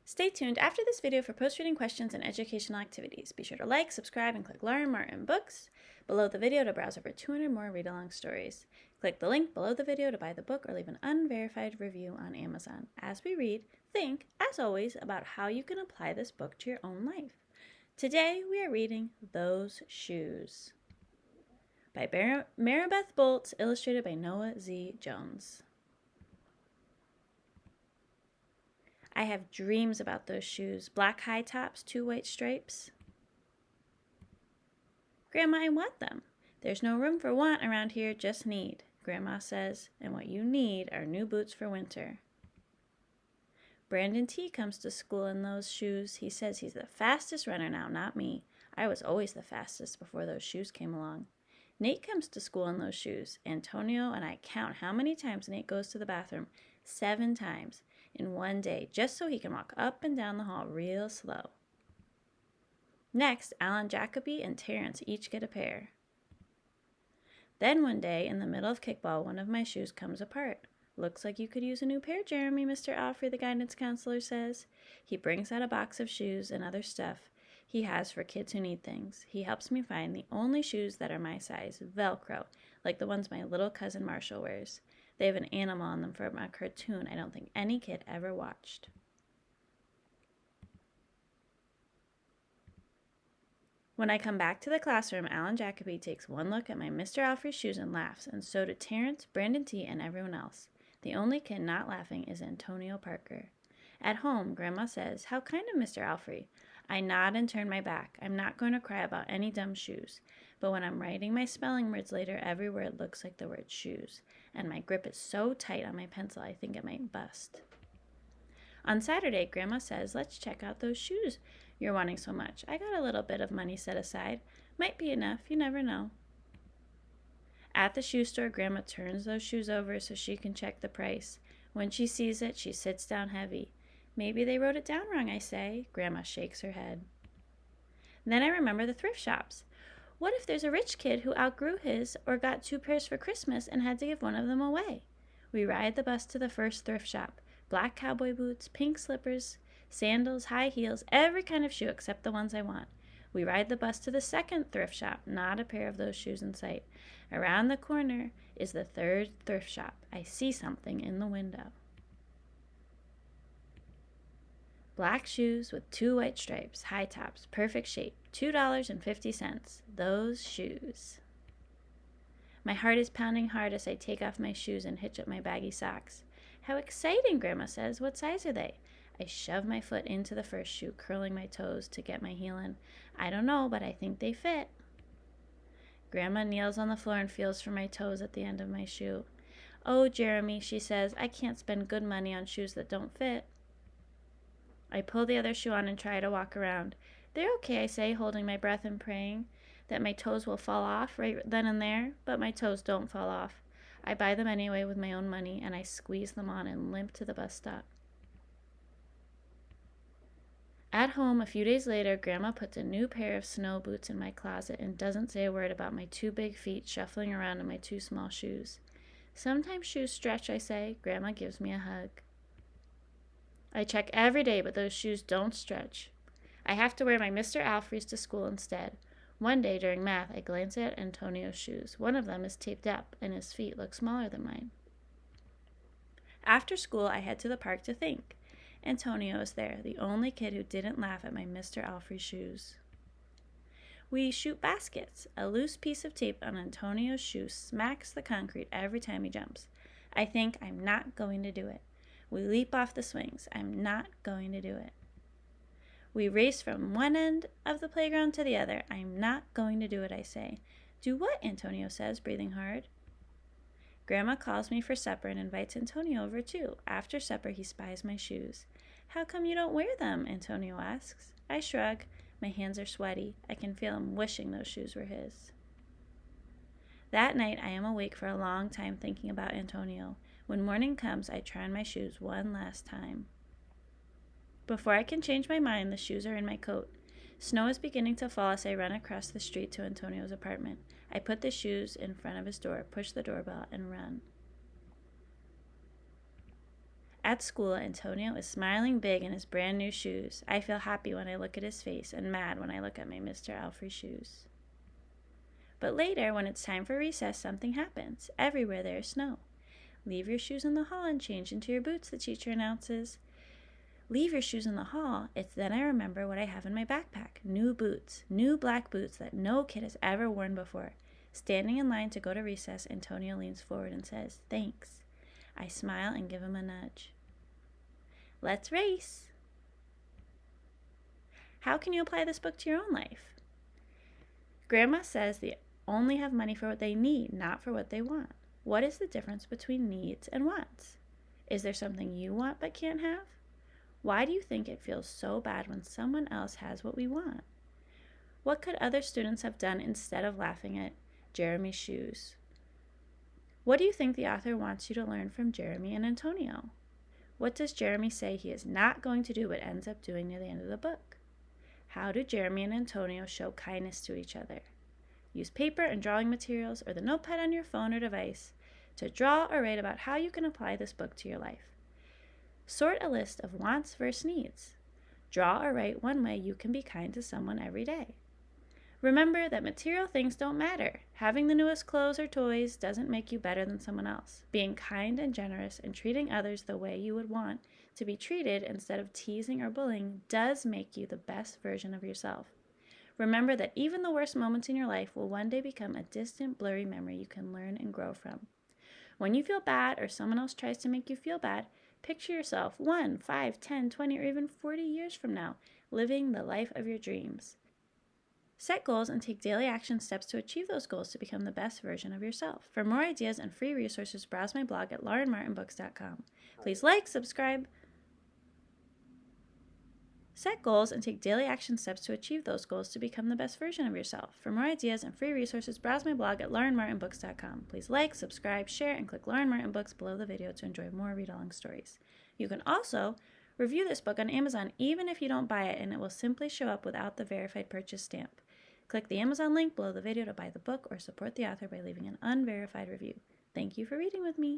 Stay tuned after this video for post-reading questions and educational activities. Be sure to like, subscribe, and click Learn More in Books below the video to browse over 200 more read-along stories. Click the link below the video to buy the book or leave an unverified review on Amazon. As we read, think, as always, about how you can apply this book to your own life. Today, we are reading Those Shoes by Maribeth Boelts, illustrated by Noah Z. Jones. I have dreams about those shoes. Black high tops, 2 white stripes. Grandma, I want them. There's no room for want around here, just need, Grandma says, and what you need are new boots for winter. Brandon T. comes to school in those shoes. He says he's the fastest runner now, not me. I was always the fastest before those shoes came along. Nate comes to school in those shoes. Antonio and I count how many times Nate goes to the bathroom. 7 times in one day, just so he can walk up and down the hall real slow. Next, Alan Jacoby and Terrence each get a pair. Then one day, in the middle of kickball, one of my shoes comes apart. Looks like you could use a new pair, Jeremy, Mr. Alfrey, the guidance counselor says. He brings out a box of shoes and other stuff he has for kids who need things. He helps me find the only shoes that are my size, Velcro, like the ones my little cousin Marshall wears. They have an animal on them from a cartoon I don't think any kid ever watched. When I come back to the classroom, Alan Jacoby takes one look at my Mr. Alfrey shoes and laughs, and so do Terrence, Brandon T., and everyone else. The only kid not laughing is Antonio Parker. At home, Grandma says, "How kind of Mr. Alfrey." I nod and turn my back. I'm not going to cry about any dumb shoes. But when I'm writing my spelling words later, every word looks like the word shoes. And my grip is so tight on my pencil, I think it might bust. On Saturday, Grandma says, "Let's check out those shoes you're wanting so much. I got a little bit of money set aside. Might be enough, you never know." At the shoe store, Grandma turns those shoes over so she can check the price. When she sees it, she sits down heavy. "Maybe they wrote it down wrong," I say. Grandma shakes her head. Then I remember the thrift shops. What if there's a rich kid who outgrew his or got 2 pairs for Christmas and had to give one of them away? We ride the bus to the first thrift shop. Black cowboy boots, pink slippers, sandals, high heels, every kind of shoe except the ones I want. We ride the bus to the second thrift shop, not a pair of those shoes in sight. Around the corner is the third thrift shop. I see something in the window. Black shoes with 2 white stripes, high tops, perfect shape, $2.50. Those shoes. My heart is pounding hard as I take off my shoes and hitch up my baggy socks. "How exciting," Grandma says. "What size are they?" I shove my foot into the first shoe, curling my toes to get my heel in. "I don't know, but I think they fit." Grandma kneels on the floor and feels for my toes at the end of my shoe. "Oh, Jeremy," she says, "I can't spend good money on shoes that don't fit." I pull the other shoe on and try to walk around. "They're okay," I say, holding my breath and praying that my toes will fall off right then and there, but my toes don't fall off. I buy them anyway with my own money, and I squeeze them on and limp to the bus stop. At home, a few days later, Grandma puts a new pair of snow boots in my closet and doesn't say a word about my 2 big feet shuffling around in my 2 small shoes. "Sometimes shoes stretch," I say. Grandma gives me a hug. I check every day, but those shoes don't stretch. I have to wear my Mr. Alfrey's to school instead. One day during math, I glance at Antonio's shoes. One of them is taped up, and his feet look smaller than mine. After school, I head to the park to think. Antonio is there, the only kid who didn't laugh at my Mr. Alfrey shoes. We shoot baskets. A loose piece of tape on Antonio's shoe smacks the concrete every time he jumps. I think I'm not going to do it. We leap off the swings. I'm not going to do it. We race from one end of the playground to the other. I'm not going to do it, I say. "Do what?" Antonio says, breathing hard. Grandma calls me for supper and invites Antonio over too. After supper, he spies my shoes. "How come you don't wear them?" Antonio asks. I shrug. My hands are sweaty. I can feel him wishing those shoes were his. That night, I am awake for a long time thinking about Antonio. When morning comes, I try on my shoes one last time. Before I can change my mind, the shoes are in my coat. Snow is beginning to fall as I run across the street to Antonio's apartment. I put the shoes in front of his door, push the doorbell, and run. At school, Antonio is smiling big in his brand new shoes. I feel happy when I look at his face and mad when I look at my Mr. Alfrey shoes. But later, when it's time for recess, something happens. Everywhere there is snow. Leave your shoes in the hall and change into your boots, the teacher announces. Leave your shoes in the hall. It's then I remember what I have in my backpack. New boots. New black boots that no kid has ever worn before. Standing in line to go to recess, Antonio leans forward and says, "Thanks." I smile and give him a nudge. Let's race. How can you apply this book to your own life? Grandma says they only have money for what they need, not for what they want. What is the difference between needs and wants? Is there something you want but can't have? Why do you think it feels so bad when someone else has what we want? What could other students have done instead of laughing at Jeremy's shoes? What do you think the author wants you to learn from Jeremy and Antonio? What does Jeremy say he is not going to do but ends up doing near the end of the book? How do Jeremy and Antonio show kindness to each other? Use paper and drawing materials or the notepad on your phone or device to draw or write about how you can apply this book to your life. Sort a list of wants versus needs. Draw or write one way you can be kind to someone every day. Remember that material things don't matter. Having the newest clothes or toys doesn't make you better than someone else. Being kind and generous and treating others the way you would want to be treated instead of teasing or bullying does make you the best version of yourself. Remember that even the worst moments in your life will one day become a distant, blurry memory you can learn and grow from. When you feel bad or someone else tries to make you feel bad, picture yourself 1, 5, 10, 20, or even 40 years from now, living the life of your dreams. Set goals and take daily action steps to achieve those goals to become the best version of yourself. For more ideas and free resources, browse my blog at laurenmartinbooks.com. Please like, subscribe. Set goals and take daily action steps to achieve those goals to become the best version of yourself. For more ideas and free resources, browse my blog at laurenmartinbooks.com. Please like, subscribe, share, and click Lauren Martin Books below the video to enjoy more read-along stories. You can also review this book on Amazon even if you don't buy it, and it will simply show up without the verified purchase stamp. Click the Amazon link below the video to buy the book or support the author by leaving an unverified review. Thank you for reading with me.